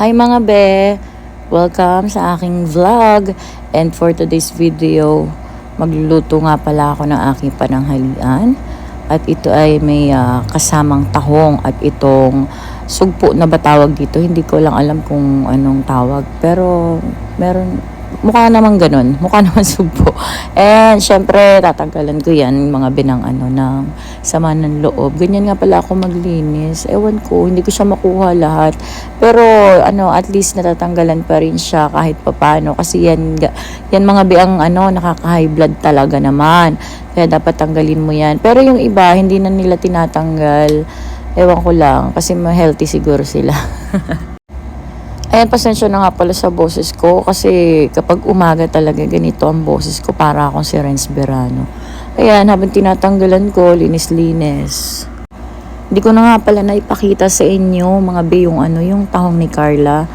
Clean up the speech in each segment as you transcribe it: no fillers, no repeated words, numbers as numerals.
Hi mga be! Welcome sa aking vlog. And for today's video, magluluto nga pala ako ng aking pananghalian. At ito ay may kasamang tahong at itong sugpo na ba tawag dito. Hindi ko lang alam kung anong tawag. Pero meron, mukha naman ganun. Mukha naman sugpo. And syempre, tatanggalan ko yan mga binang ng sama ng loob. Ganyan nga pala ako maglinis. Ewan ko, hindi ko siya makuha lahat. Pero at least natatanggalan pa rin siya kahit papano. Kasi yan mga biang nakaka-high blood talaga naman. Kaya dapat tanggalin mo yan. Pero yung iba, hindi na nila tinatanggal. Ewan ko lang, kasi ma-healthy siguro sila. Ayan, pasensya na nga pala sa boses ko kasi kapag umaga talaga ganito ang boses ko, para akong si Renz Berano. Ayan, habang tinatanggalan ko, linis-linis. Hindi ko na nga pala naipakita sa inyo mga be yung tahong ni Carla.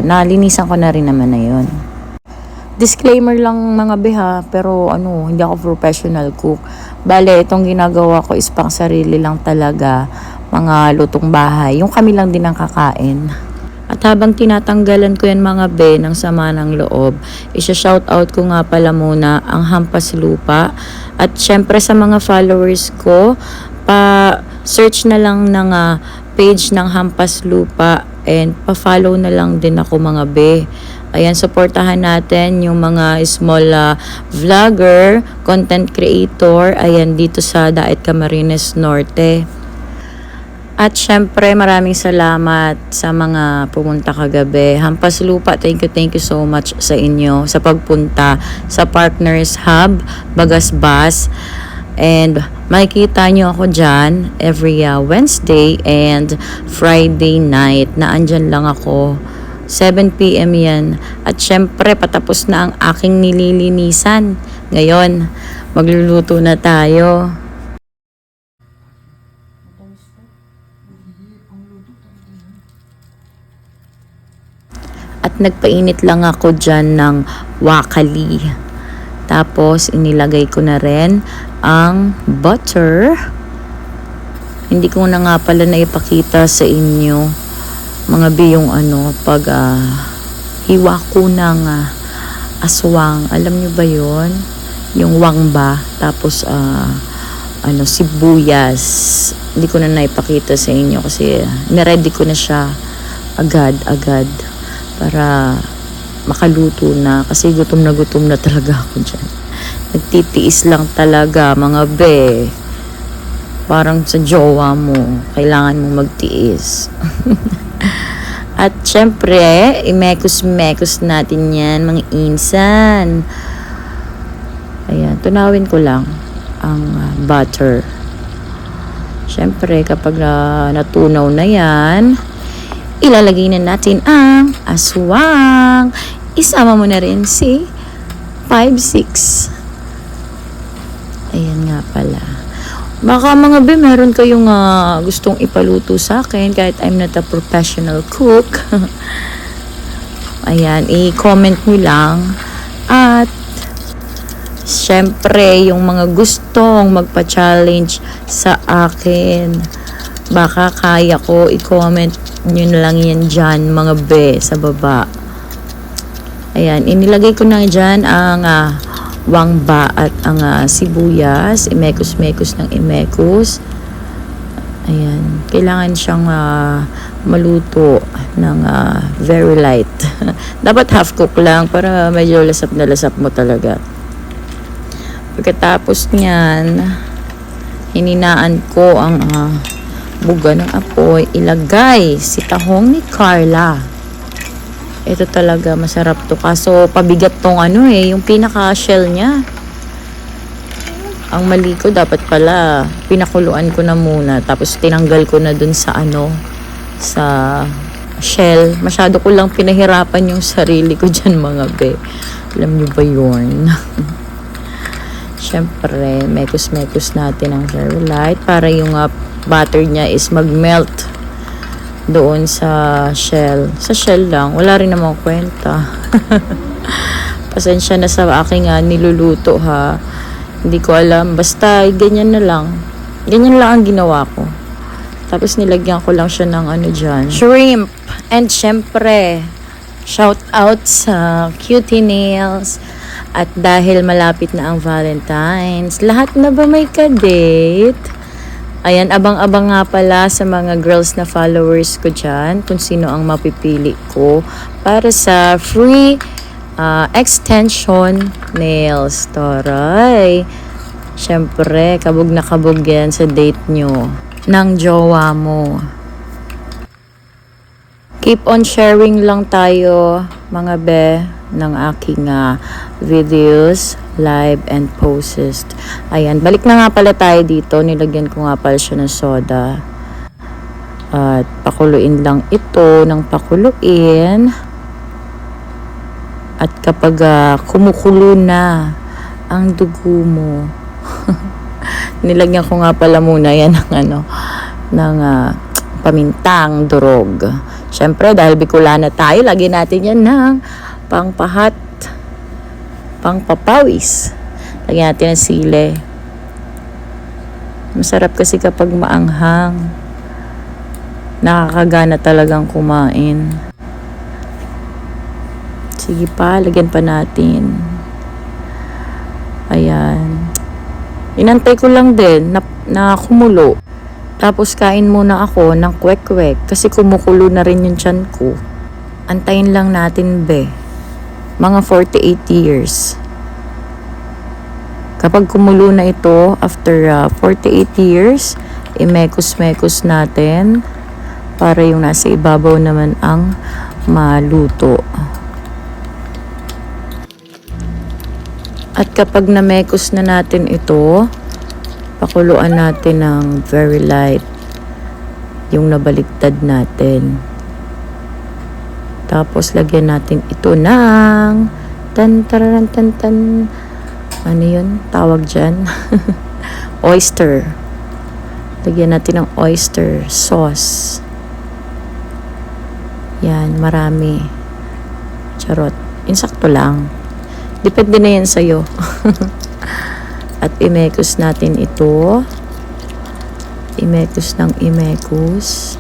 Nalinisan ko na rin naman na yun. Disclaimer lang mga be ha, pero hindi ako professional cook. Bale, itong ginagawa ko is pang sarili lang talaga, mga lutong bahay. Yung kami lang din ang kakain. At habang tinatanggalan ko yan mga be ng sama ng loob, isa-shoutout ko nga pala muna ang Hampas Lupa. At syempre sa mga followers ko, pa-search na lang ng page ng Hampas Lupa and pa-follow na lang din ako mga be. Ayan, supportahan natin yung mga small vlogger, content creator, ayan dito sa Daet Camarines Norte. At syempre, maraming salamat sa mga pumunta kagabi. Hampas Lupa, thank you so much sa inyo sa pagpunta sa Partners Hub, Bagasbas. And makikita nyo ako dyan every Wednesday and Friday night na andyan lang ako. 7 p.m. yan. At syempre, patapos na ang aking nililinisan. Ngayon, magluluto na tayo. At nagpainit lang ako dyan ng wakali. Tapos, inilagay ko na rin ang butter. Hindi ko na nga pala naipakita sa inyo, mga biyong pag hiwa ko ng aswang. Alam nyo ba yon? Yung wangba. Tapos, sibuyas. Hindi ko na naipakita sa inyo kasi niready ko na siya agad-agad para makaluto na kasi gutom na talaga ako dyan. Nagtitiis lang talaga mga be. Parang sa jowa mo, kailangan mong magtiis. At syempre, imekos-mekos natin yan mga insan. Ayan, tunawin ko lang ang butter. Syempre, kapag natunaw na yan, ilalagay na natin ang aswang. Isama mo na rin si 5-6. Ayan nga pala. Baka mga be, meron kayong gustong ipaluto sa akin kahit I'm not a professional cook. Ayan, i-comment nyo lang. At syempre, yung mga gustong magpa-challenge sa akin, baka kaya ko, i-comment nyo na lang yan dyan mga be sa baba. Ayan, inilagay ko na dyan ang wangba at ang sibuyas. Imekos-mekos ng imekos. Ayan, kailangan siyang maluto ng very light. Dapat half cook lang para medyo lasap na lasap mo talaga. Pagkatapos niyan, hininaan ko ang buga ng apoy, ilagay si tahong ni Carla. Ito talaga masarap to, kaso pabigat tong yung pinaka shell niya. Ang mali ko, dapat pala pinakuluan ko na muna tapos tinanggal ko na dun sa sa shell. Masyado ko lang pinahirapan yung sarili ko dyan mga be. Alam nyo ba yun? Syempre, mekos-mekos natin ang very light para yung butter niya is mag-melt doon sa shell. Sa shell lang. Wala rin namang kwenta. Pasensya na sa aking niluluto ha. Hindi ko alam. Basta ganyan na lang. Ganyan lang ang ginawa ko. Tapos nilagyan ko lang siya ng dyan, shrimp. And syempre, shout out sa Cutie Nails. At dahil malapit na ang Valentine's, lahat na ba may ka-date? Ayan, abang-abang nga pala sa mga girls na followers ko dyan kung sino ang mapipili ko para sa free extension nails. Taray! Syempre, kabog na kabog yan sa date nyo ng jowa mo. Keep on sharing lang tayo, mga be, ng aking videos, live and posts. Ayan, balik na nga pala tayo dito. Nilagyan ko nga pala siya ng soda. At pakuluin lang ito ng pakuluin. At kapag kumukulo na ang dugo mo, nilagyan ko nga pala muna yan ng pamintang durog. Siyempre, dahil Bicolana tayo, lagyan natin yan ng pangpahat, pangpapawis. Lagyan natin ng sili. Masarap kasi kapag maanghang. Nakakagana talagang kumain. Sige pa, lagyan pa natin. Ayan. Inantay ko lang din na kumulo. Tapos kain muna ako ng kwek-kwek kasi kumukulo na rin yung tiyan ko. Antayin lang natin, be. Mga 48 years. Kapag kumulo na ito, after 48 years, imekos-mekos natin para yung nasa ibabaw naman ang maluto. At kapag namekos na natin ito, pakuluan natin ng very light yung nabaligtad natin. Tapos lagyan natin ito ng tan. Ano yun? Tawag dyan? Oyster. Lagyan natin ng oyster sauce. Yan, marami. Charot. Insakto lang. Depende na yan sa'yo. At imekos natin ito. Imekos ng imekos.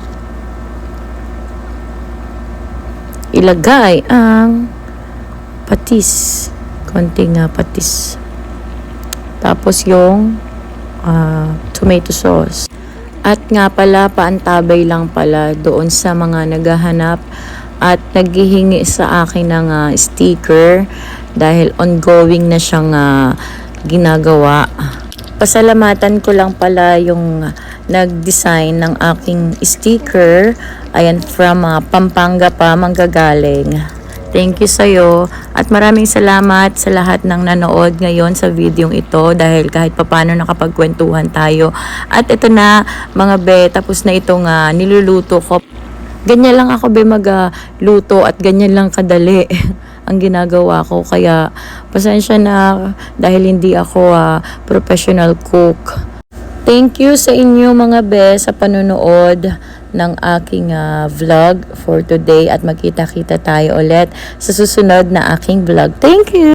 Ilagay ang patis. Konting patis. Tapos yung tomato sauce. At nga pala, paantabay lang pala doon sa mga naghahanap at naghihingi sa akin ng sticker dahil ongoing na siyang ginagawa. Pasalamatan ko lang pala yung nag-design ng aking sticker. Ayan, from Pampanga pa manggagaling. Thank you sa'yo. At maraming salamat sa lahat ng nanood ngayon sa video ito dahil kahit papano nakapagkwentuhan tayo. At ito na mga be, tapos na itong niluluto ko. Ganyan lang ako be magluto at ganyan lang kadali ang ginagawa ko. Kaya pasensya na dahil hindi ako professional cook. Thank you sa inyo mga be sa panonood ng aking vlog for today at magkita-kita tayo ulit sa susunod na aking vlog. Thank you!